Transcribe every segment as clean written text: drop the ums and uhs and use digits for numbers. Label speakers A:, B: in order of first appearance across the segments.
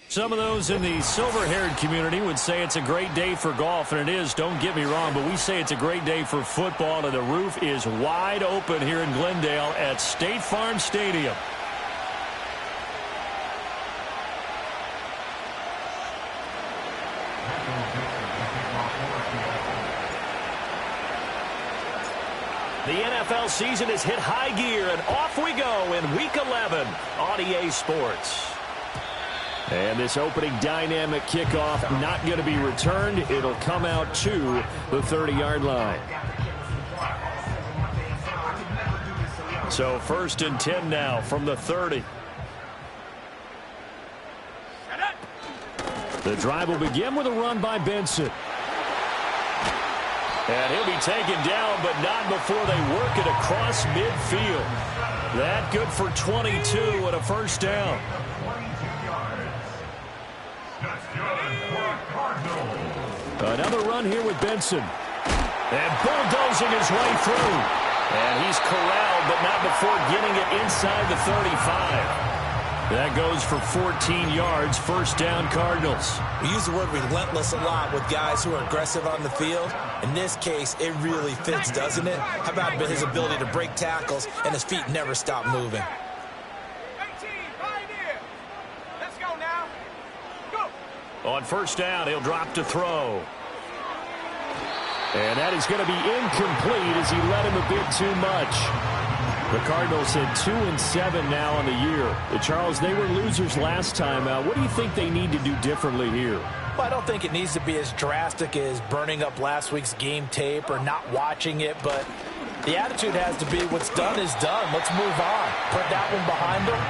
A: Some of those in the silver-haired community would say it's a great day for golf, and it is, don't get me wrong, but we say it's a great day for football, and the roof is wide open here in Glendale at State Farm Stadium. The NFL season has hit high gear, and off we go in Week 11 on EA Sports. And this opening dynamic kickoff not going to be returned. It'll come out to the 30-yard line. So 1st and 10 now from the 30. The drive will begin with a run by Benson. And he'll be taken down, but not before they work it across midfield. That good for 22 and a first down. Another run here with Benson. And bulldozing his way through. And he's corralled, but not before getting it inside the 35. That goes for 14 yards, first down Cardinals.
B: We use the word relentless a lot with guys who are aggressive on the field. In this case, it really fits, doesn't it? How about his ability to break tackles and his feet never stop moving?
A: On first down, he'll drop to throw. And that is going to be incomplete as he led him a bit too much. The Cardinals hit 2-7 now on the year. Charles, they were losers last time out. What do you think they need to do differently here?
C: Well, I don't think it needs to be as drastic as burning up last week's game tape or not watching it, but the attitude has to be what's done is done. Let's move on. Put that one behind them,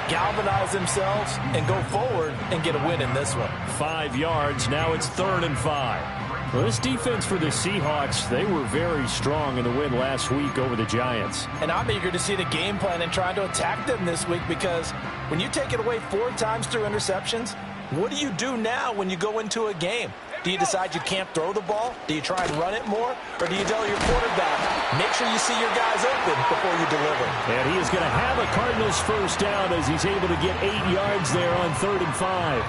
C: galvanize themselves, and go forward and get a win in this one.
A: 5 yards. Now it's 3rd and 5. Well, this defense for the Seahawks, they were very strong in the win last week over the Giants.
C: And I'm eager to see the game plan and try to attack them this week because when you take it away 4 times through interceptions, what do you do now when you go into a game? Do you decide you can't throw the ball? Do you try and run it more? Or do you tell your quarterback, make sure you see your guys open before you deliver?
A: And he is going to have a Cardinals first down as he's able to get 8 yards there on 3rd and 5.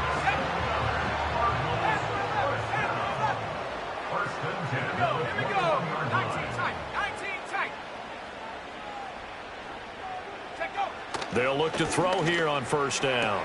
A: They'll look to throw here on first down.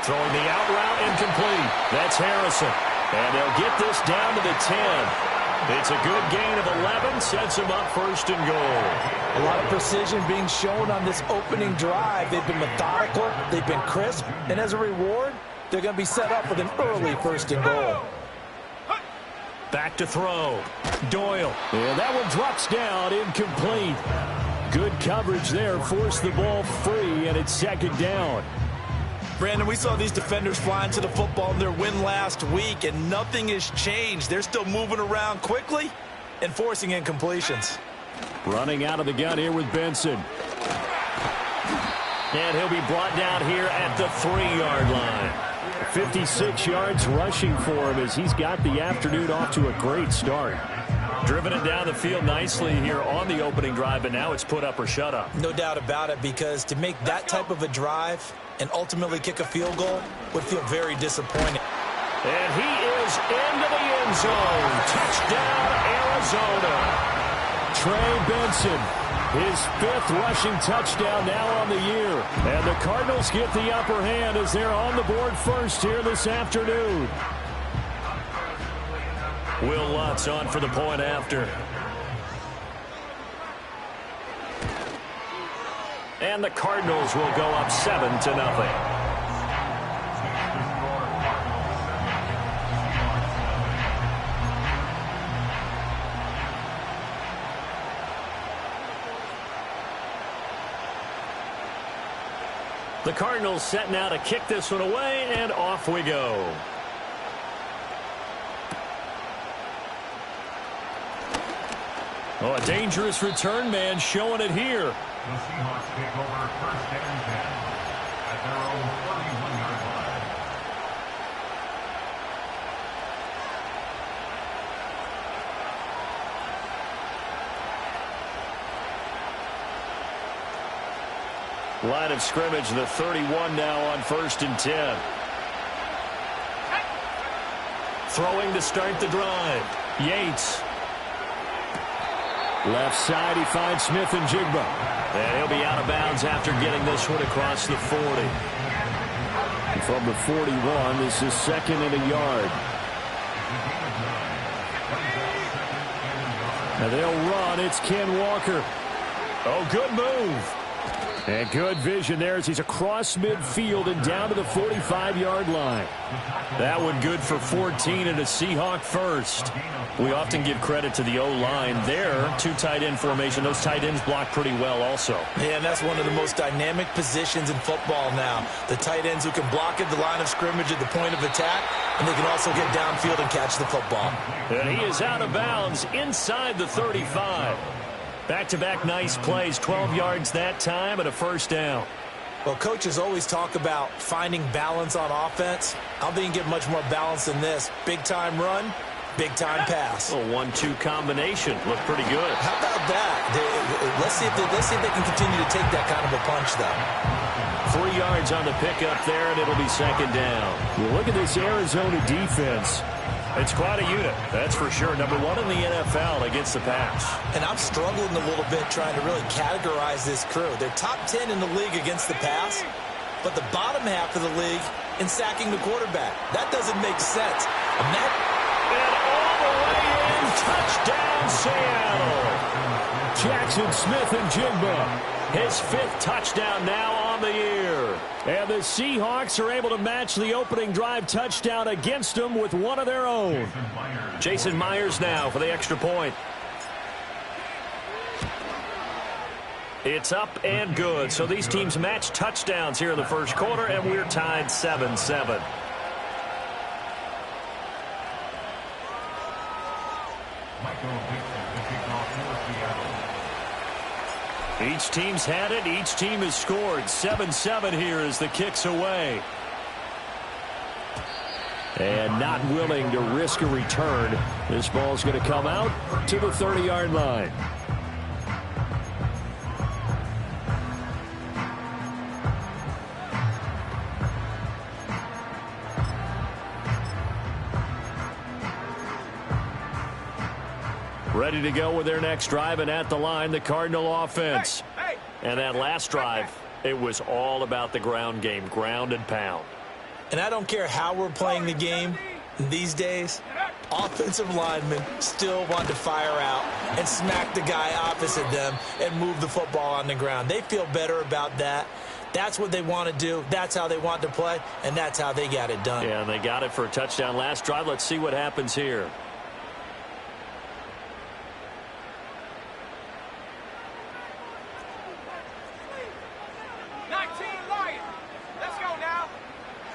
A: Throwing the out route incomplete. That's Harrison. And they'll get this down to the 10. It's a good gain of 11. Sets them up 1st and goal.
C: A lot of precision being shown on this opening drive. They've been methodical. They've been crisp. And as a reward, they're going to be set up with an early 1st and goal.
A: Back to throw. Doyle. And that one drops down incomplete. Good coverage there. Forced the ball free, and it's 2nd down.
B: Brandon, we saw these defenders flying to the football in their win last week, and nothing has changed. They're still moving around quickly and forcing incompletions.
A: Running out of the gun here with Benson. And he'll be brought down here at the 3-yard line. 56 yards rushing for him as he's got the afternoon off to a great start. Driven it down the field nicely here on the opening drive, but now it's put up or shut up.
B: No doubt about it, because to make that type of a drive and ultimately kick a field goal would feel very disappointing.
A: And he is into the end zone. Touchdown, Arizona. Trey Benson, his 5th rushing touchdown now on the year. And the Cardinals get the upper hand as they're on the board first here this afternoon. Will Lutz on for the point after. And the Cardinals will go up 7-0. The Cardinals set now to kick this one away, and off we go. Oh, a dangerous return man showing it here.
D: The Seahawks take over 1st and 10 at their own 41-yard line.
A: Line of scrimmage, the 31 now on 1st and 10. Throwing to start the drive. Yates. Left side, he finds Smith-Njigba. And he'll be out of bounds after getting this one across the 40. And from the 41, this is 2nd and a yard. And they'll run. It's Ken Walker. Oh, good move. And good vision there as he's across midfield and down to the 45-yard line. That one good for 14 and a Seahawk first. We often give credit to the O-line there. 2 tight end formation. Those tight ends block pretty well also.
B: Yeah, and that's one of the most dynamic positions in football now. The tight ends who can block at the line of scrimmage at the point of attack, and they can also get downfield and catch the football.
A: And he is out of bounds inside the 35. Back-to-back nice plays, 12 yards that time and a first down.
B: Well, coaches always talk about finding balance on offense. I don't think you can get much more balance than this. Big-time run, big-time pass.
A: A 1-2 combination. Looked pretty good.
B: How about that? Let's see if they can continue to take that kind of a punch, though.
A: 3 yards on the pickup there, and it'll be 2nd down. Well, look at this Arizona defense. It's quite a unit, that's for sure. Number 1 in the NFL against the pass.
B: And I'm struggling a little bit trying to really categorize this crew. They're top 10 in the league against the pass, but the bottom half of the league in sacking the quarterback. That doesn't make sense. And
A: all the way in, touchdown Seattle. Jackson Smith-Njigba. His 5th touchdown now on the year. And the Seahawks are able to match the opening drive touchdown against them with one of their own. Jason Myers now for the extra point. It's up and good. So these teams match touchdowns here in the first quarter, and we're tied 7-7. Each team's had it. Each team has scored. 7-7 here as the kick's away. And not willing to risk a return. This ball's going to come out to the 30-yard line. Ready to go with their next drive, and at the line, the Cardinal offense. And that last drive, it was all about the ground game, ground and pound.
B: And I don't care how we're playing the game these days, offensive linemen still want to fire out and smack the guy opposite them and move the football on the ground. They feel better about that. That's what they want to do. That's how they want to play, and that's how they got it done.
A: Yeah, and they got it for a touchdown last drive. Let's see what happens here.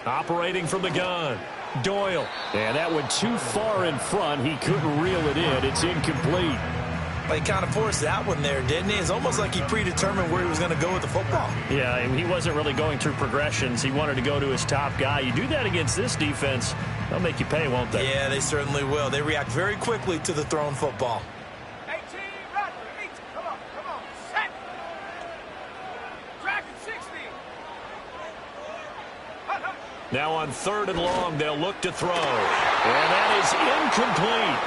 A: Operating from the gun, Doyle. And that went too far in front. He couldn't reel it in. It's incomplete.
B: He kind of forced that one there, didn't he? It's almost like he predetermined where he was going to go with the football.
A: Yeah, he wasn't really going through progressions. He wanted to go to his top guy. You do that against this defense, they'll make you pay, won't they?
B: Yeah, they certainly will. They react very quickly to the thrown football.
A: Now on 3rd and long, they'll look to throw. And that is incomplete.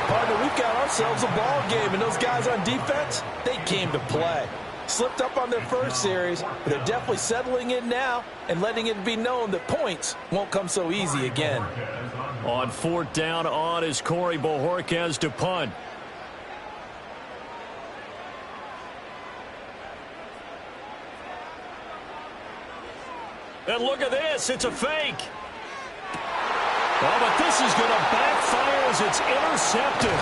B: Partner, we've got ourselves a ball game, and those guys on defense, they came to play. Slipped up on their first series, but they're definitely settling in now and letting it be known that points won't come so easy again.
A: On 4th down, on is Corey Bojorquez to punt. And look at this. It's a fake. Oh, but this is going to backfire as it's intercepted.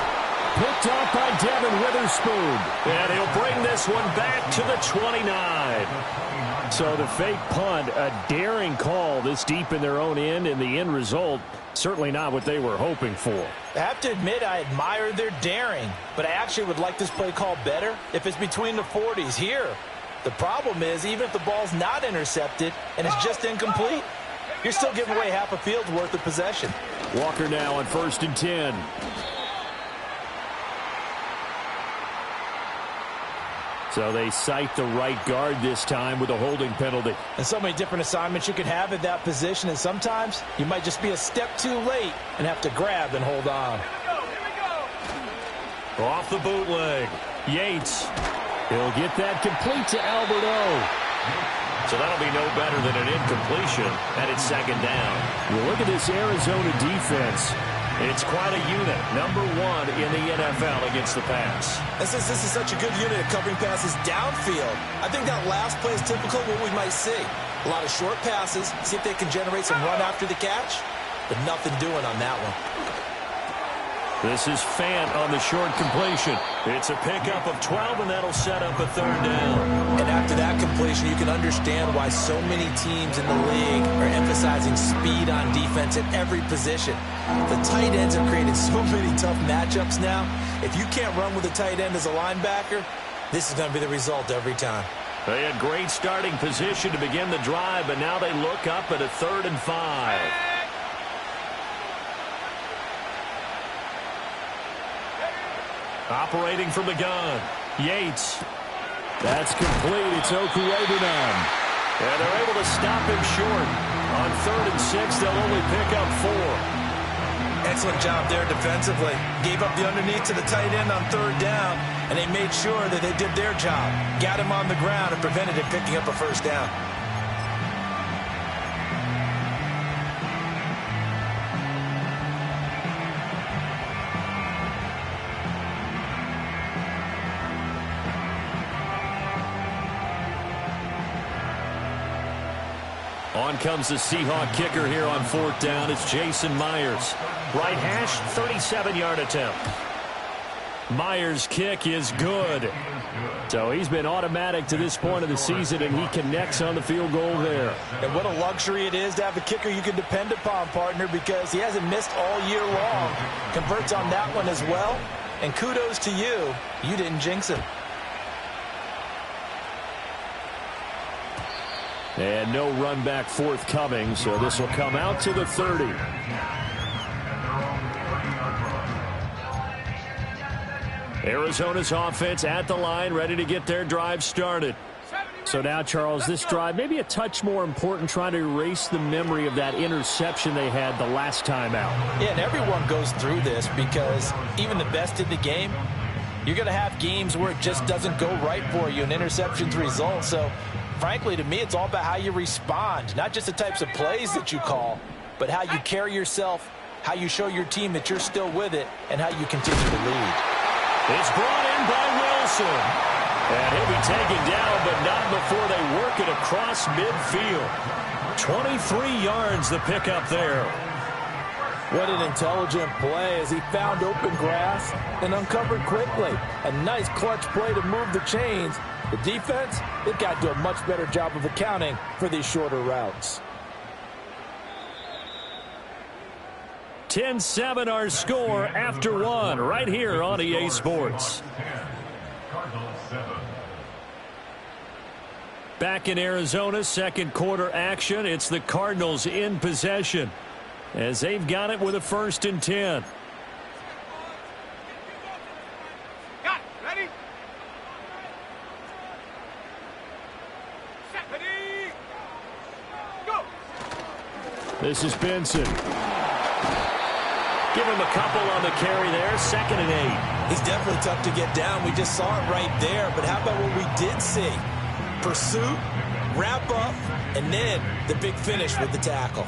A: Picked off by Devin Witherspoon. And he'll bring this one back to the 29. So the fake punt, a daring call this deep in their own end, and the end result, certainly not what they were hoping for.
C: I have to admit, I admire their daring, but I actually would like this play call better if it's between the 40s here. The problem is, even if the ball's not intercepted and it's just incomplete, you're still giving away half a field's worth of possession.
A: Walker now on 1st and 10. So they cite the right guard this time with a holding penalty.
C: And so many different assignments you can have at that position, and sometimes you might just be a step too late and have to grab and hold on.
A: Off the bootleg. Yates. He'll get that complete to Alberto. So that'll be no better than an incompletion, and it's 2nd down. You look at this Arizona defense. It's quite a unit, number 1 in the NFL against the pass.
B: And since this is such a good unit at covering passes downfield, I think that last play is typical of what we might see. A lot of short passes, see if they can generate some run after the catch, but nothing doing on that one.
A: This is Fant on the short completion. It's a pickup of 12, and that'll set up a 3rd down.
B: And after that completion, you can understand why so many teams in the league are emphasizing speed on defense at every position. The tight ends have created so many tough matchups now. If you can't run with a tight end as a linebacker, this is going to be the result every time.
A: They had great starting position to begin the drive, but now they look up at a 3rd and 5. Operating from the gun. Yates. That's complete. It's Okuebunan. And they're able to stop him short. On 3rd and 6, they'll only pick up 4.
B: Excellent job there defensively. Gave up the underneath to the tight end on 3rd down, and they made sure that they did their job. Got him on the ground and prevented him picking up a 1st down.
A: On comes the Seahawk kicker here on 4th down. It's Jason Myers. Right hash, 37-yard attempt. Myers' kick is good. So he's been automatic to this point of the season, and he connects on the field goal there.
C: And what a luxury it is to have a kicker you can depend upon, partner, because he hasn't missed all year long. Converts on that one as well. And kudos to you. You didn't jinx him.
A: And no run back forthcoming, so this will come out to the 30. Arizona's offense at the line, ready to get their drive started. So now, Charles, this drive maybe a touch more important, trying to erase the memory of that interception they had the last time out.
C: Yeah, and everyone goes through this because even the best in the game, you're going to have games where it just doesn't go right for you, and interceptions result. So frankly, to me, it's all about how you respond, not just the types of plays that you call, but how you carry yourself, how you show your team that you're still with it, and how you continue to lead.
A: It's brought in by Wilson. And he'll be taken down, but not before they work it across midfield. 23 yards the pickup there.
C: What an intelligent play as he found open grass and uncovered quickly. A nice clutch play to move the chains. The defense, they've got to do a much better job of accounting for these shorter routes.
A: 10-7 our score after 1 right here on EA Sports. Back in Arizona, 2nd quarter action. It's the Cardinals in possession as they've got it with a 1st and 10. This is Benson. Give him a couple on the carry there. 2nd and 8.
B: He's definitely tough to get down. We just saw it right there. But how about what we did see? Pursuit, wrap up, and then the big finish with the tackle.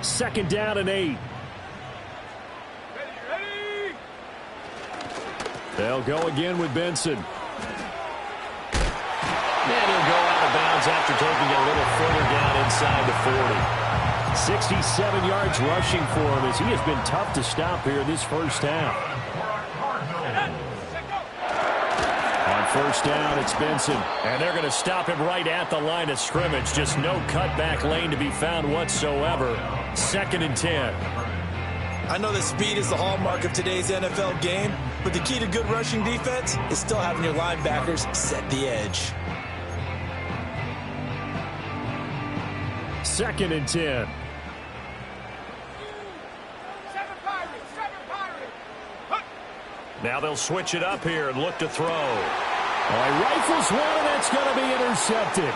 A: 2nd down and 8. They'll go again with Benson. And he'll go out of bounds after taking a little further down inside the 40. 67 yards rushing for him as he has been tough to stop here this first half. first down, it's Benson. And they're going to stop him right at the line of scrimmage. Just no cutback lane to be found whatsoever. 2nd and 10.
B: I know that speed is the hallmark of today's NFL game, but the key to good rushing defense is still having your linebackers set the edge.
A: 2nd and 10. Now they'll switch it up here and look to throw. Rifles one, and that's going to be intercepted.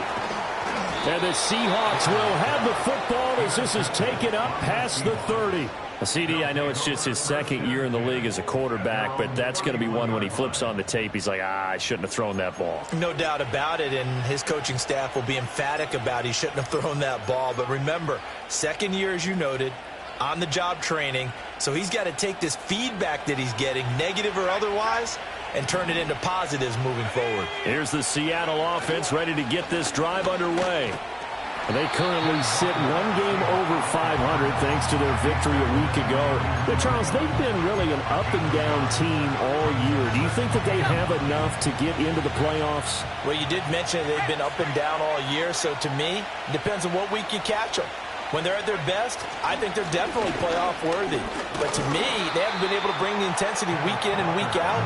A: And the Seahawks will have the football as this is taken up past the 30. CD, I know it's just his 2nd year in the league as a quarterback, but that's going to be one when he flips on the tape. He's like, I shouldn't have thrown that ball.
B: No doubt about it, and his coaching staff will be emphatic about he shouldn't have thrown that ball. But remember, 2nd year, as you noted, on-the-job training, so he's got to take this feedback that he's getting, negative or otherwise, and turn it into positives moving forward.
A: Here's the Seattle offense ready to get this drive underway. They currently sit one game over 500 thanks to their victory a week ago. But, Charles, they've been really an up-and-down team all year. Do you think that they have enough to get into the playoffs?
C: Well, you did mention they've been up and down all year, so to me, it depends on what week you catch them. When they're at their best, I think they're definitely playoff worthy. But to me, they haven't been able to bring the intensity week in and week out,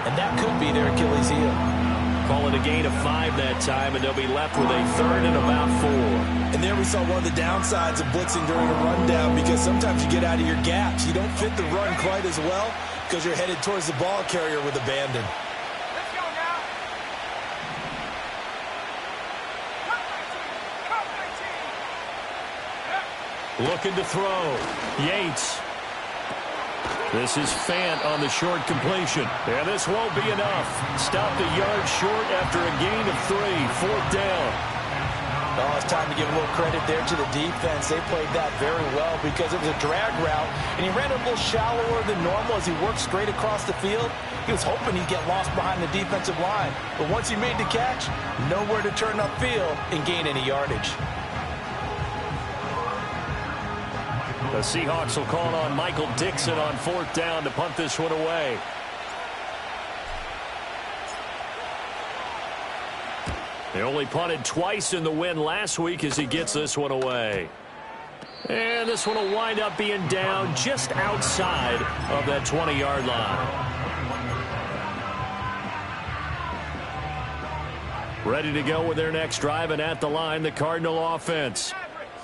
C: and that could be their Achilles heel.
A: Call it a gain of 5 that time, and they'll be left with a 3rd and about 4.
B: And there we saw one of the downsides of blitzing during a rundown, because sometimes you get out of your gaps. You don't fit the run quite as well because you're headed towards the ball carrier with abandon.
E: Let's go now.
A: Looking to throw. Yates. This is Fant on the short completion. And this won't be enough. Stopped a yard short after a gain of 3. 4th down.
C: Oh, it's time to give a little credit there to the defense. They played that very well because it was a drag route, and he ran a little shallower than normal as he worked straight across the field. He was hoping he'd get lost behind the defensive line. But once he made the catch, nowhere to turn upfield and gain any yardage.
A: The Seahawks will call on Michael Dixon on 4th down to punt this one away. They only punted twice in the win last week as he gets this one away. And this one will wind up being down just outside of that 20-yard line. Ready to go with their next drive, and at the line, the Cardinal offense.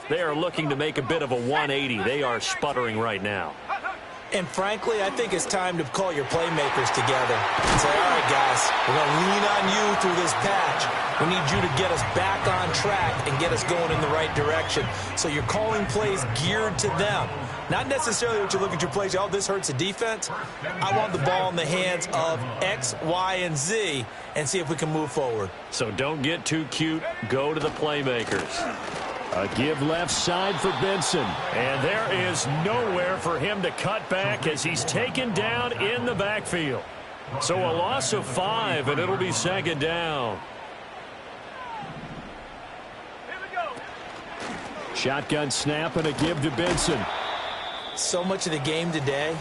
A: They are looking to make a bit of a 180. They are sputtering right now.
B: And frankly, I think it's time to call your playmakers together and say, all right, guys, we're going to lean on you through this patch. We need you to get us back on track and get us going in the right direction. So you're calling plays geared to them. Not necessarily what you look at your plays, oh, this hurts the defense. I want the ball in the hands of X, Y, and Z and see if we can move forward.
A: So don't get too cute. Go to the playmakers. A give left side for Benson. And there is nowhere for him to cut back as he's taken down in the backfield. So a loss of 5, and it'll be 2nd down. Shotgun snap and a give to Benson.
B: So much of the game today,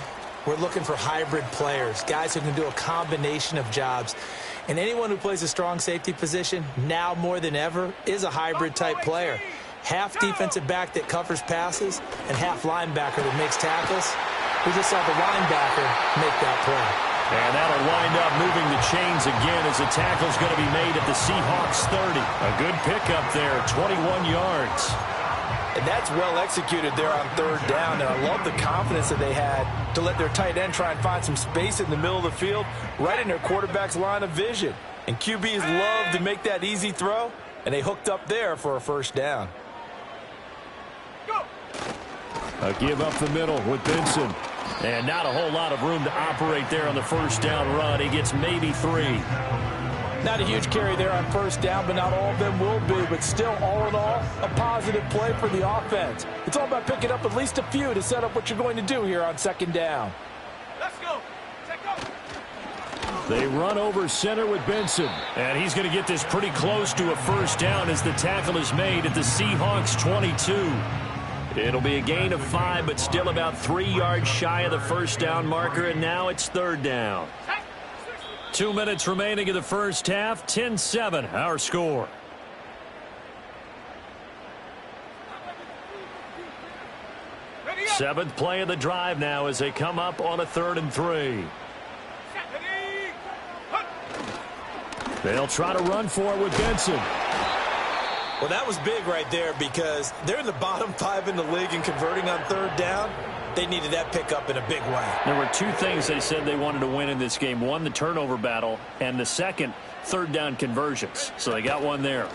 B: we're looking for hybrid players, guys who can do a combination of jobs. And anyone who plays a strong safety position, now more than ever, is a hybrid type player. Half defensive back that covers passes and half linebacker that makes tackles. We just saw the linebacker make that play.
A: And that'll wind up moving the chains again as the tackle's going to be made at the Seahawks 30. A good pickup there, 21 yards.
C: And that's well executed there on 3rd down. And I love the confidence that they had to let their tight end try and find some space in the middle of the field, right in their quarterback's line of vision. And QBs love to make that easy throw, and they hooked up there for a 1st down.
A: A give up the middle with Benson. And not a whole lot of room to operate there on the 1st down run. He gets maybe 3.
C: Not a huge carry there on 1st down, but not all of them will be. But still, all in all, a positive play for the offense. It's all about picking up at least a few to set up what you're going to do here on 2nd down.
E: Let's go.
A: They run over center with Benson. And he's going to get this pretty close to a 1st down as the tackle is made at the Seahawks 22. It'll be a gain of 5, but still about 3 yards shy of the 1st down marker, and now it's 3rd down. 2 minutes remaining in the first half. 10-7, our score. Seventh play of the drive now as they come up on a 3rd and 3. They'll try to run for it with Benson.
B: Well, that was big right there because they're in the bottom 5 in the league in converting on 3rd down. They needed that pickup in a big way.
A: There were 2 things they said they wanted to win in this game. One, the turnover battle, and the second, 3rd down conversions. So they got one there.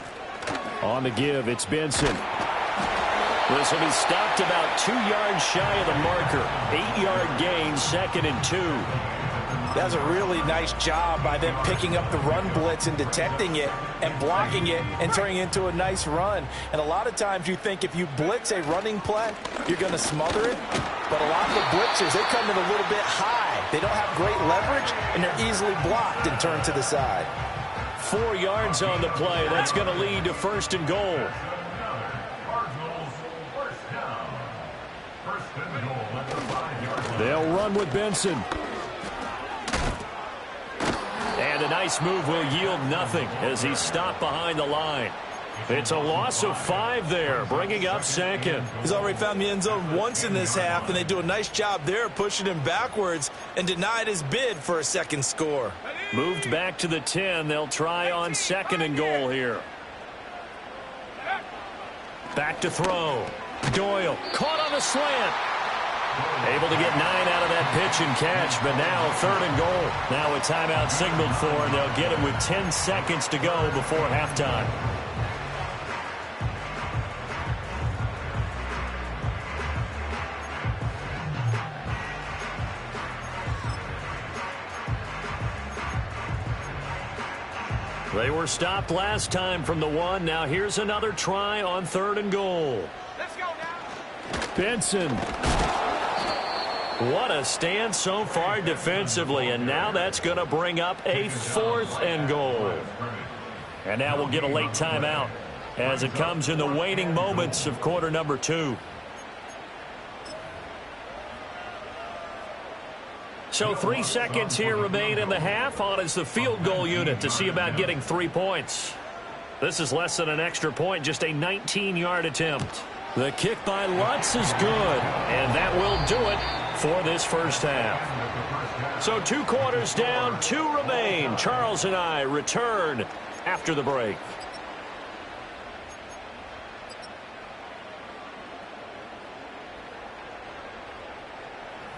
A: On the give, it's Benson. This will be stopped about 2 yards shy of the marker. 8-yard gain, 2nd and 2.
C: That's a really nice job by them picking up the run blitz and detecting it and blocking it and turning it into a nice run. And a lot of times you think if you blitz a running play, you're going to smother it. But a lot of the blitzers, they come in a little bit high. They don't have great leverage, and they're easily blocked and turned to the side.
A: 4 yards on the play. That's going to lead to 1st and goal. They'll run with Benson. And a nice move will yield nothing as he's stopped behind the line. It's a loss of 5 there, bringing up 2nd.
B: He's already found the end zone once in this half, and they do a nice job there pushing him backwards and denied his bid for a 2nd score.
A: Moved back to the 10. They'll try on 2nd and goal here. Back to throw. Doyle caught on the slant. Able to get 9 out of that pitch and catch, but now 3rd and goal. Now a timeout signaled for, and they'll get it with 10 seconds to go before halftime. They were stopped last time from the 1. Now here's another try on 3rd and goal.
E: Let's go now.
A: Benson. What a stand so far defensively, and now that's going to bring up a 4th and goal. And now we'll get a late timeout as it comes in the waning moments of quarter number 2. So 3 seconds here remain in the half. On is the field goal unit to see about getting 3 points. This is less than an extra point, just a 19-yard attempt. The kick by Lutz is good, and that will do it for this first half. So 2 quarters down, 2 remain. Charles and I return after the break.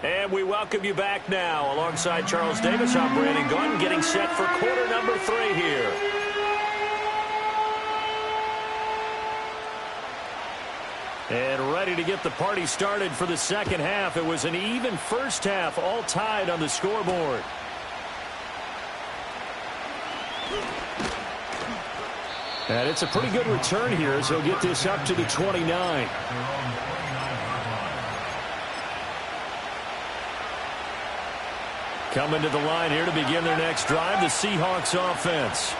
A: And we welcome you back now. Alongside Charles Davis, I'm Brandon Gaudin, getting set for quarter number 3 here. And ready to get the party started for the second half. It was an even first half, all tied on the scoreboard. And it's a pretty good return here, so he'll get this up to the 29. Coming to the line here to begin their next drive, the Seahawks offense.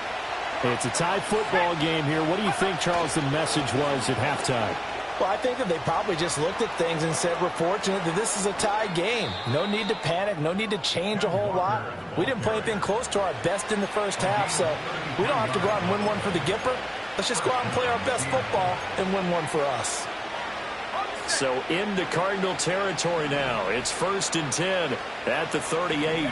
F: It's a tie football game here. What do you think, Charles, the message was at halftime?
C: Well, I think that they probably just looked at things and said, we're fortunate that this is a tie game. No need to panic. No need to change a whole lot. We didn't play anything close to our best in the first half, so we don't have to go out and win one for the Gipper. Let's just go out and play our best football and win one for us.
A: So into Cardinal territory now. It's 1st and 10 at the 38.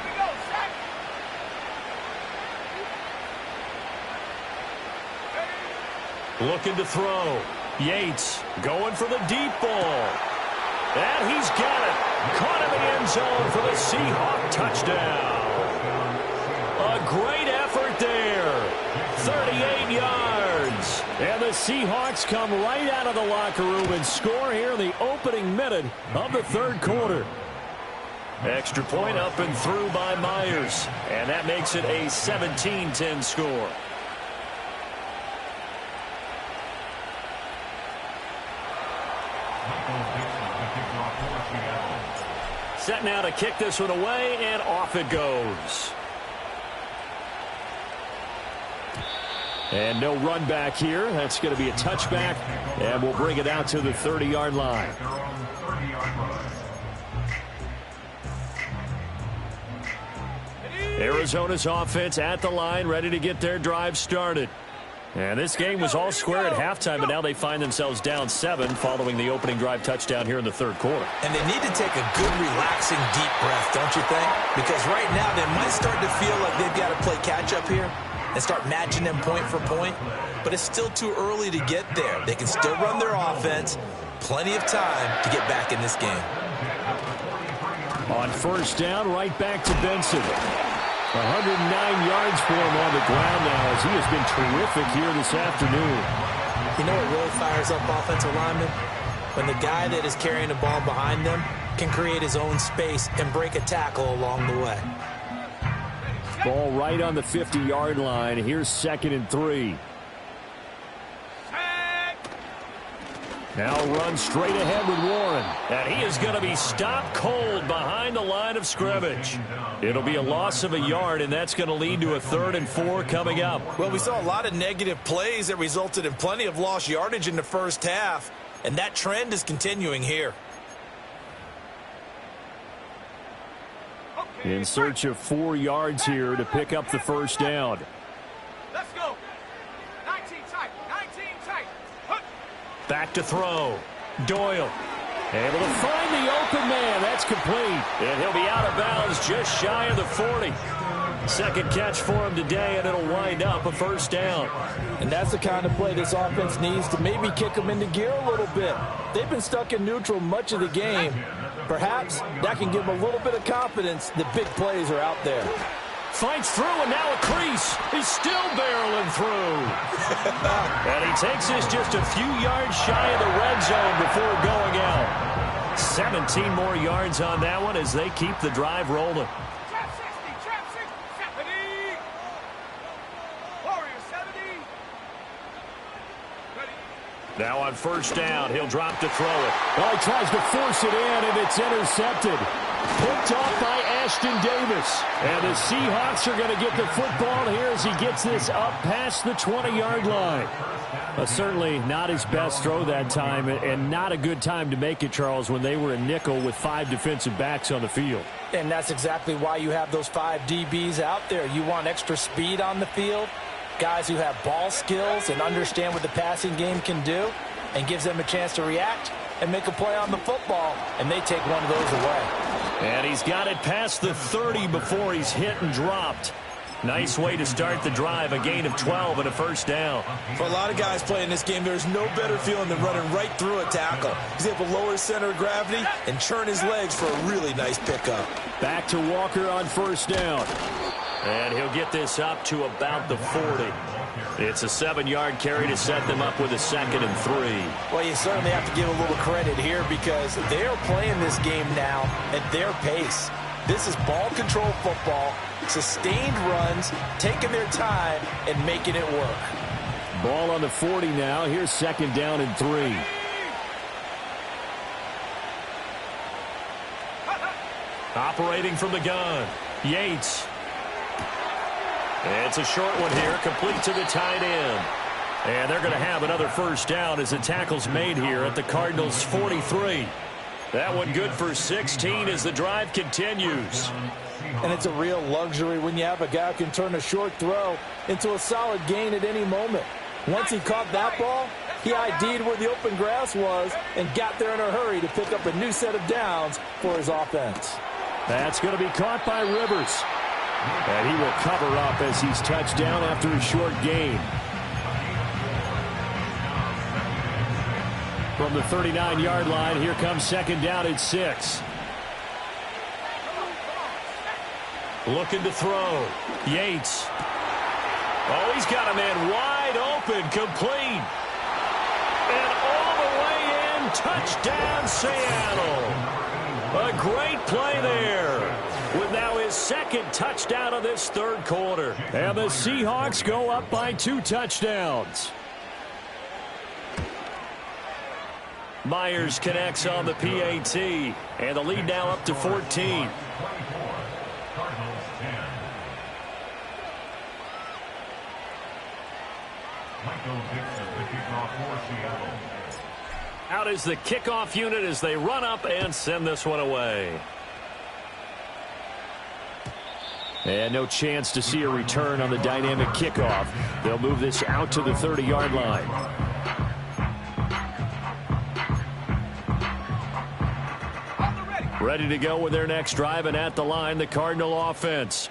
A: Looking to throw. Yates going for the deep ball. And he's got it. Caught in the end zone for the Seahawk touchdown. A great effort there. 38 yards. And the Seahawks come right out of the locker room and score here in the opening minute of the 3rd quarter. Extra point up and through by Myers. And that makes it a 17-10 score. Set now to kick this one away, and off it goes. And no run back here. That's going to be a touchback, and we'll bring it out to the 30-yard line. Arizona's offense at the line, ready to get their drive started. And this game was all square at halftime, but now they find themselves down 7 following the opening drive touchdown here in the third quarter.
B: And they need to take a good, relaxing, deep breath, don't you think? Because right now they might start to feel like they've got to play catch-up here and start matching them point for point. But it's still too early to get there. They can still run their offense. Plenty of time to get back in this game.
A: On first down, right back to Benson. 109 yards for him on the ground now as he has been terrific here this afternoon.
B: You know what really fires up offensive linemen? When the guy that is carrying the ball behind them can create his own space and break a tackle along the way.
A: Ball right on the 50-yard line. Here's 2nd and 3. Now run straight ahead with Warren. And he is going to be stopped cold behind the line of scrimmage. It'll be a loss of a yard, and that's going to lead to a 3rd and 4 coming up.
B: Well, we saw a lot of negative plays that resulted in plenty of lost yardage in the first half, and that trend is continuing here.
A: In search of 4 yards here to pick up the first down.
E: Let's go. 19 tight. 19 tight.
A: Back to throw. Doyle able to find the open man. That's complete. And he'll be out of bounds just shy of the 40. Second catch for him today, and it'll wind up a first down.
C: And that's the kind of play this offense needs to maybe kick them into gear a little bit. They've been stuck in neutral much of the game. Perhaps that can give them a little bit of confidence that big plays are out there.
A: Fights through, and now a crease. He's still barreling through. And he takes this just a few yards shy of the red zone before going out. 17 more yards on that one as they keep the drive rolling.
E: Trap 60. Trap 60. 70. Warriors 70. Ready.
A: Now on first down, he'll drop to throw it. Well, he tries to force it in, and it's intercepted. Picked off by Ashton Davis. And the Seahawks are going to get the football here as he gets this up past the 20-yard line. Certainly not his best throw that time, and not a good time to make it, Charles, when they were a nickel with 5 defensive backs on the field.
C: And that's exactly why you have those 5 DBs out there. You want extra speed on the field, guys who have ball skills and understand what the passing game can do, and gives them a chance to react and make a play on the football, and they take one of those away.
A: And he's got it past the 30 before he's hit and dropped. Nice way to start the drive, a gain of 12 and a first down.
B: For a lot of guys playing this game, there's no better feeling than running right through a tackle. He's able to lower his center of gravity and churn his legs for a really nice pickup.
A: Back to Walker on first down. And he'll get this up to about the 40. It's a 7-yard carry to set them up with a 2nd and 3.
C: Well, you certainly have to give a little credit here because they are playing this game now at their pace. This is ball control football, sustained runs, taking their time, and making it work.
A: Ball on the 40 now. Here's 2nd down and 3. Operating from the gun, Yates. It's a short one here, complete to the tight end. And they're going to have another first down as the tackle's made here at the Cardinals' 43. That one good for 16 as the drive continues.
C: And it's a real luxury when you have a guy who can turn a short throw into a solid gain at any moment. Once he caught that ball, he ID'd where the open grass was and got there in a hurry to pick up a new set of downs for his offense.
A: That's going to be caught by Rivers. And he will cover up as he's touched down after a short gain. From the 39-yard line, here comes 2nd down at 6. Looking to throw. Yates. Oh, he's got a man wide open, complete. And all the way in, touchdown Seattle. A great play there. With now his 2nd touchdown of this third quarter. And the Seahawks go up by 2 touchdowns. Myers connects on the PAT. And the lead now up to 14. Out is the kickoff unit as they run up and send this one away. And no chance to see a return on the dynamic kickoff. They'll move this out to the 30-yard line. Ready to go with their next drive, and at the line, the Cardinal offense.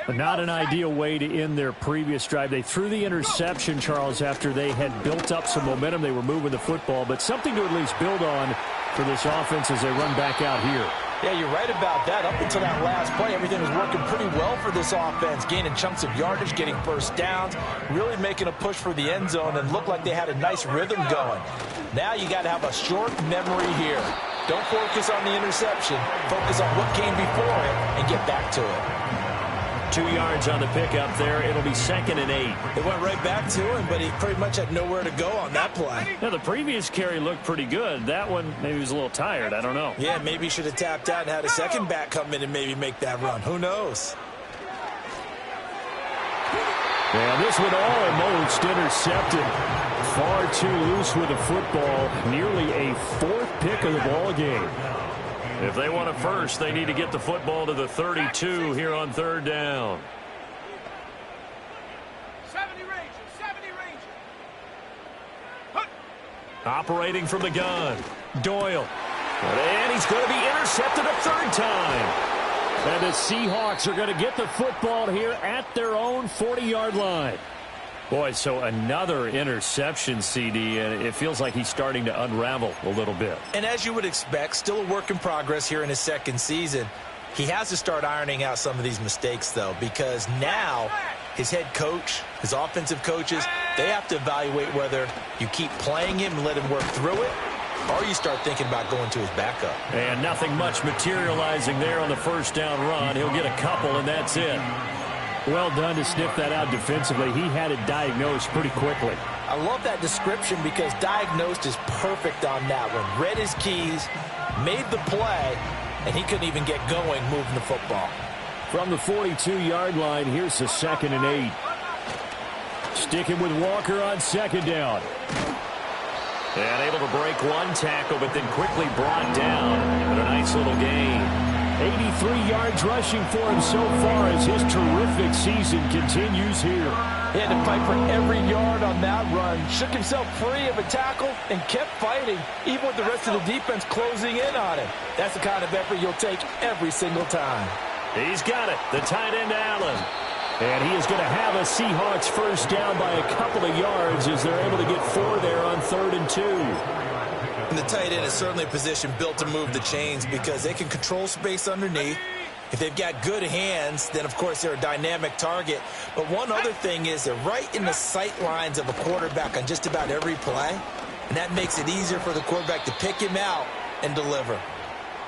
A: Not an ideal way to end their previous drive. They threw the interception, Charles, after they had built up some momentum. They were moving the football, but something to at least build on for this offense as they run back out here.
C: Yeah, you're right about that. Up until that last play, everything was working pretty well for this offense, gaining chunks of yardage, getting first downs, really making a push for the end zone, and looked like they had a nice rhythm going. Now you got to have a short memory here. Don't focus on the interception. Focus on what came before it and get back to it.
A: 2 yards on the pickup there. It'll be 2nd and 8.
B: It went right back to him, but he pretty much had nowhere to go on that play.
A: Now, the previous carry looked pretty good. That one, maybe he was a little tired. I don't know.
B: Yeah, maybe he should have tapped out and had a second back come in and maybe make that run. Who knows?
A: Yeah, this one almost intercepted. Far too loose with the football. Nearly a 4th pick of the ball game. If they want a first, they need to get the football to the 32 here on 3rd down.
E: 70 Ranger, 70 Ranger.
A: Operating from the gun. Doyle. And he's going to be intercepted a 3rd time. And the Seahawks are going to get the football here at their own 40-yard line. Boy, so another interception, CD, and it feels like he's starting to unravel a little bit.
B: And as you would expect, still a work in progress here in his 2nd season. He has to start ironing out some of these mistakes, though, because now his head coach, his offensive coaches, they have to evaluate whether you keep playing him and let him work through it, or you start thinking about going to his backup.
A: And nothing much materializing there on the 1st down run. He'll get a couple, and that's it. Well done to sniff that out defensively. He had it diagnosed pretty quickly.
C: I love that description because diagnosed is perfect on that one. Read his keys, made the play, and he couldn't even get going moving the football.
A: From the 42-yard line, here's the 2nd and 8. Sticking with Walker on 2nd down. And able to break one tackle, but then quickly brought down. But a nice little gain. 83 yards rushing for him so far as his terrific season continues here.
C: He had to fight for every yard on that run. Shook himself free of a tackle and kept fighting, even with the rest of the defense closing in on him. That's the kind of effort you'll take every single time.
A: He's got it. The tight end, Allen. And he is going to have a Seahawks first down by a couple of yards as they're able to get 4 there on 3rd and 2.
B: And the tight end is certainly a position built to move the chains because they can control space underneath. If they've got good hands, then, of course, they're a dynamic target. But one other thing is they're right in the sight lines of a quarterback on just about every play, and that makes it easier for the quarterback to pick him out and deliver.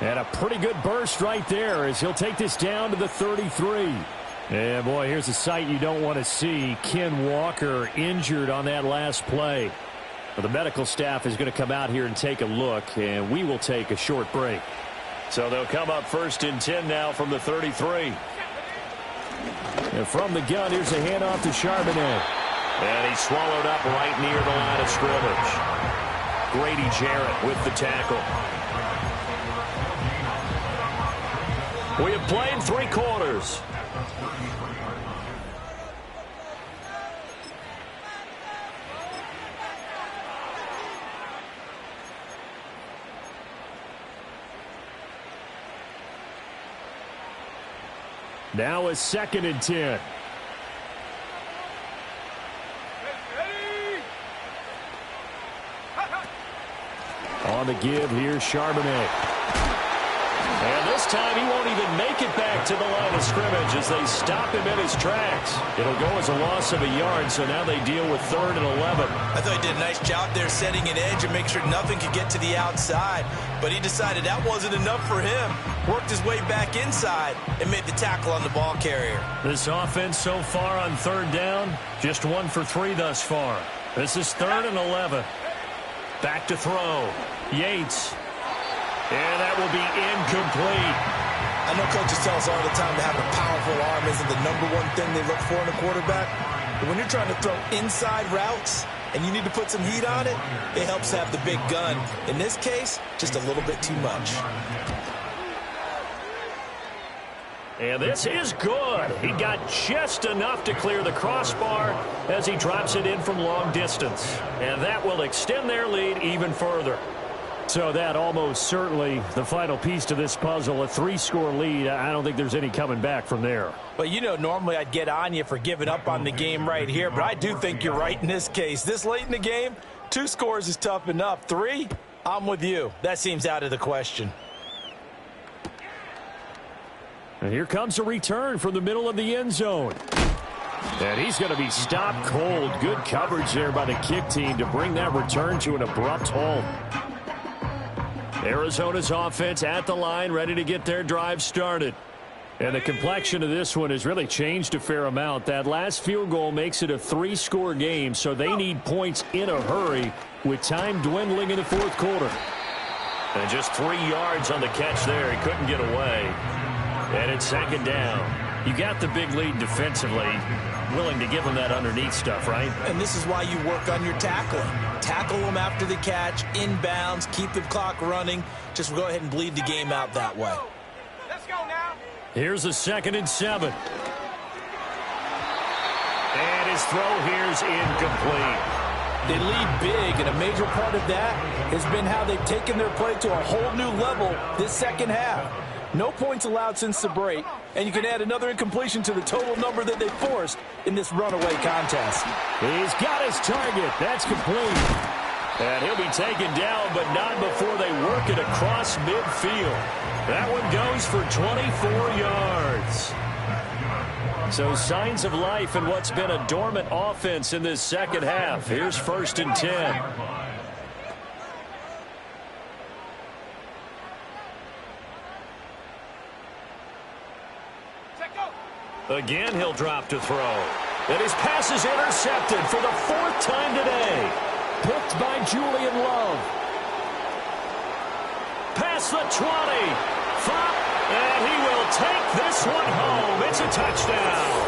A: And a pretty good burst right there as he'll take this down to the 33. And, boy, here's a sight you don't want to see. Ken Walker injured on that last play. Well, the medical staff is going to come out here and take a look, and we will take a short break. So they'll come up 1st and 10 now from the 33. And from the gun, here's a handoff to Charbonnet. And he's swallowed up right near the line of scrimmage. Grady Jarrett with the tackle. We have played 3 quarters. Now a 2nd and 10. On the give, here's Charbonnet. And this time he won't even make it back to the line of scrimmage as they stop him in his tracks. It'll go as a loss of a yard, so now they deal with 3rd and 11.
B: I thought he did a nice job there setting an edge and make sure nothing could get to the outside. But he decided that wasn't enough for him. Worked his way back inside and made the tackle on the ball carrier.
A: This offense so far on 3rd down, just 1 for 3 thus far. This is 3rd and 11. Back to throw. Yates. And that will be incomplete.
B: I know coaches tell us all the time that having a powerful arm isn't the #1 thing they look for in a quarterback. But when you're trying to throw inside routes and you need to put some heat on it, it helps have the big gun. In this case, just a little bit too much.
A: And this is good. He got just enough to clear the crossbar as he drops it in from long distance. And that will extend their lead even further. So that almost certainly the final piece to this puzzle, a 3-score lead. I don't think there's any coming back from there.
C: Well, you know, normally I'd get on you for giving up on the game right here, but I do think you're right in this case. This late in the game, 2 scores is tough enough. 3, I'm with you. That seems out of the question.
A: And here comes a return from the middle of the end zone. And he's going to be stopped cold. Good coverage there by the kick team to bring that return to an abrupt halt. Arizona's offense at the line, ready to get their drive started. And the complexion of this one has really changed a fair amount. That last field goal makes it a 3-score game, so they need points in a hurry with time dwindling in the fourth quarter. And just 3 yards on the catch there. He couldn't get away. And it's second down. You got the big lead defensively. Willing to give them that underneath stuff, right?
B: And this is why you work on your tackling. Tackle them after the catch, inbounds, keep the clock running. Just go ahead and bleed the game out that way.
E: Let's go now.
A: Here's a 2nd and 7. And his throw here's incomplete.
C: They lead big, and a major part of that has been how they've taken their play to a whole new level this second half. No points allowed since the break, and you can add another incompletion to the total number that they forced in this runaway contest.
A: He's got his target. That's complete. And he'll be taken down, but not before they work it across midfield. That one goes for 24 yards. So signs of life in what's been a dormant offense in this second half. Here's 1st and 10. Again, he'll drop to throw. And his pass is intercepted for the 4th time today. Picked by Julian Love. Past the 20. And he will take this one home. It's a touchdown.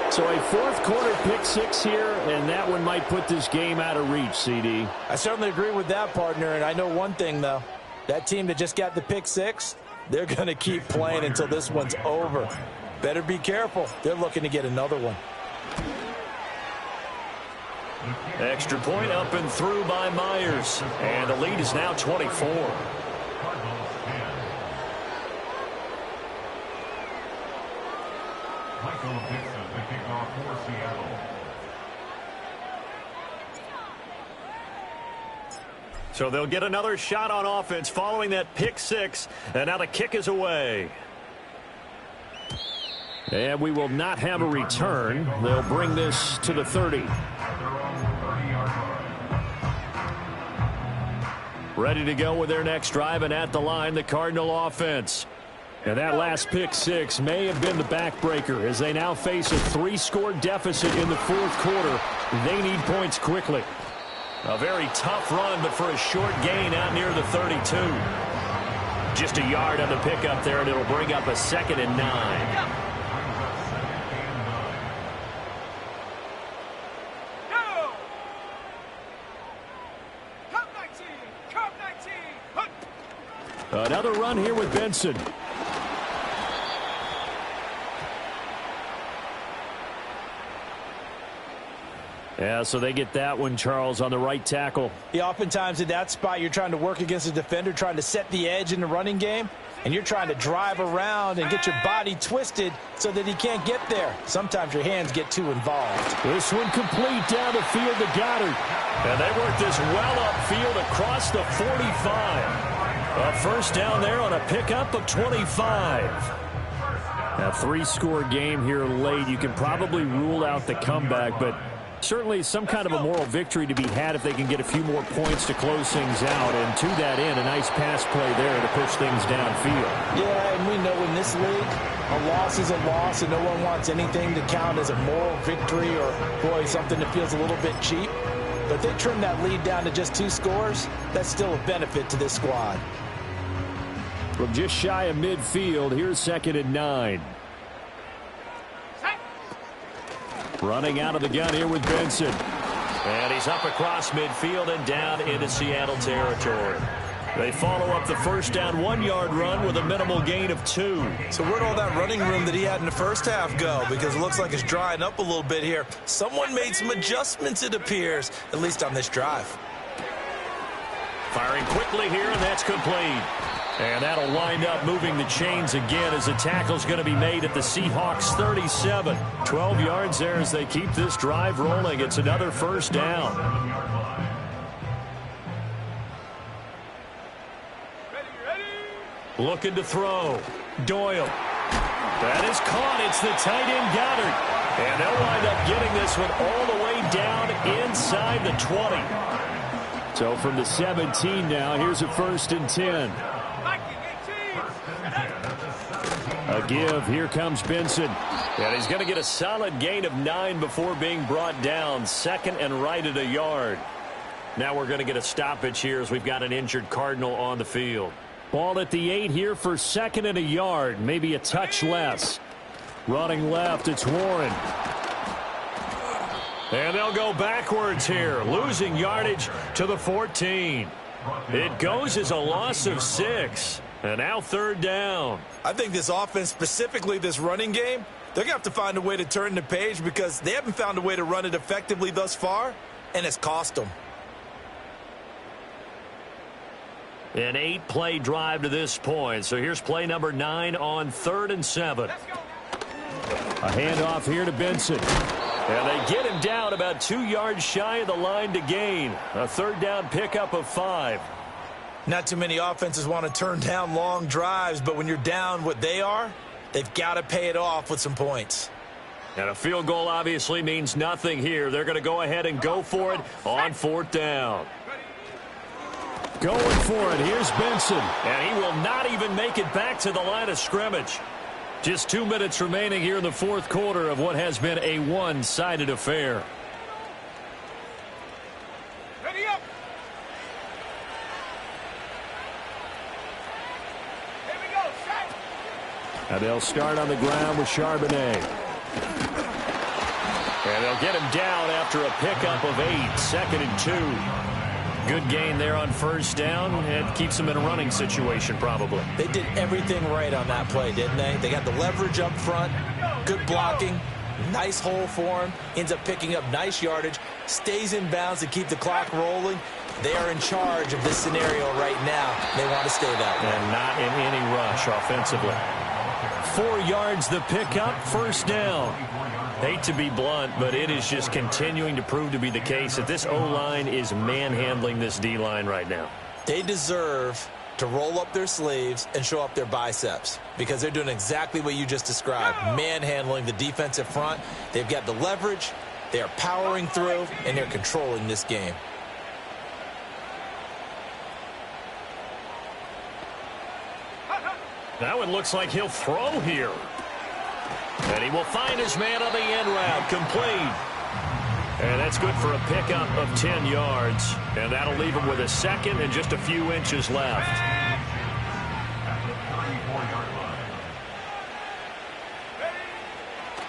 A: So a 4th quarter pick 6 here, and that one might put this game out of reach, CD.
C: I certainly agree with that, partner, and I know one thing, though. That team that just got the pick 6, they're going to keep playing until this one's over. Better be careful. They're looking to get another one.
A: Extra point up and through by Myers. And the lead is now 24.
D: Michael Dixon, the kickoff for Seattle.
A: So they'll get another shot on offense following that pick 6. And now the kick is away. And we will not have a return. They'll bring this to the 30. Ready to go with their next drive, and at the line, the Cardinal offense. And that last pick 6 may have been the backbreaker as they now face a 3-score deficit in the fourth quarter. They need points quickly. A very tough run, but for a short gain out near the 32. Just a yard on the pickup there, and it'll bring up a 2nd and 9. Another run here with Benson. Yeah, so they get that one, Charles, on the right tackle.
C: Yeah, oftentimes in that spot, you're trying to work against a defender, trying to set the edge in the running game, and you're trying to drive around and get your body twisted so that he can't get there. Sometimes your hands get too involved.
A: This one complete down the field to Goddard. And they work this well upfield across the 45. A first down there on a pickup of 25. A 3-score game here late. You can probably rule out the comeback, but certainly some kind of a moral victory to be had if they can get a few more points to close things out. And to that end, a nice pass play there to push things downfield.
C: Yeah, and we know in this league, a loss is a loss, and no one wants anything to count as a moral victory or, boy, something that feels a little bit cheap. But if they trim that lead down to just 2 scores, that's still a benefit to this squad.
A: From just shy of midfield, here's 2nd and 9. Running out of the gun here with Benson. And he's up across midfield and down into Seattle territory. They follow up the first down 1-yard run with a minimal gain of 2.
B: So where'd all that running room that he had in the first half go? Because it looks like it's drying up a little bit here. Someone made some adjustments, it appears, at least on this drive.
A: Firing quickly here, and that's complete. And that'll wind up moving the chains again as the tackle's going to be made at the Seahawks 37. 12 yards there as they keep this drive rolling. It's another first down. Looking to throw. Doyle. That is caught. It's the tight end Goddard. And they'll wind up getting this one all the way down inside the 20. So from the 17 now, here's a 1st and 10. A give. Here comes Benson. And he's going to get a solid gain of 9 before being brought down. 2nd and right at a yard. Now we're going to get a stoppage here as we've got an injured Cardinal on the field. Ball at the 8 here for 2nd and a yard. Maybe a touch less. Running left, it's Warren. And they'll go backwards here, losing yardage to the 14. It goes as a loss of 6. And now 3rd down.
B: I think this offense, specifically this running game, they're going to have to find a way to turn the page because they haven't found a way to run it effectively thus far, and it's cost them.
A: An 8-play drive to this point. So here's play number 9 on 3rd and 7. A handoff here to Benson. And they get him down about 2 yards shy of the line to gain. A 3rd down pickup of 5.
B: Not too many offenses want to turn down long drives, but when you're down what they are, they've got to pay it off with some points.
A: And a field goal obviously means nothing here. They're going to go ahead and go for it on 4th down. Going for it. Here's Benson. And he will not even make it back to the line of scrimmage. Just 2 minutes remaining here in the 4th quarter of what has been a one-sided affair.
E: Ready up. Here we go. Set.
A: And they'll start on the ground with Charbonnet. And they'll get him down after a pickup of 8. 2nd and 2. Good gain there on 1st down. It keeps them in a running situation probably.
B: They did everything right on that play, didn't they? They got the leverage up front, good blocking, nice hole for him, ends up picking up nice yardage, stays in bounds to keep the clock rolling. They are in charge of this scenario right now. They want to stay that way.
A: And not in any rush offensively. 4 yards the pickup, 1st down. Hate to be blunt, but it is just continuing to prove to be the case that this O-line is manhandling this D-line right now.
B: They deserve to roll up their sleeves and show up their biceps because they're doing exactly what you just described, manhandling the defensive front. They've got the leverage, they are powering through, and they're controlling this game.
A: Now it looks like he'll throw here. And he will find his man on the end route, complete. And that's good for a pickup of 10 yards. And that'll leave him with a 2nd and just a few inches left.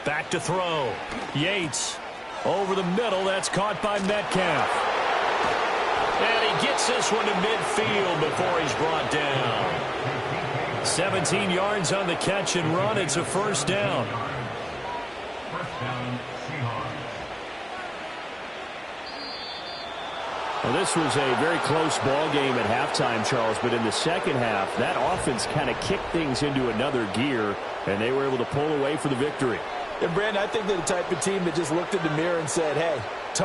A: Back to throw. Yates over the middle. That's caught by Metcalf. And he gets this one to midfield before he's brought down. 17 yards on the catch and run. It's a 1st down. Well, this was a very close ball game at halftime, Charles, but in the 2nd half, that offense kind of kicked things into another gear, and they were able to pull away for the victory.
B: And, Brandon, I think they're the type of team that just looked in the mirror and said, hey,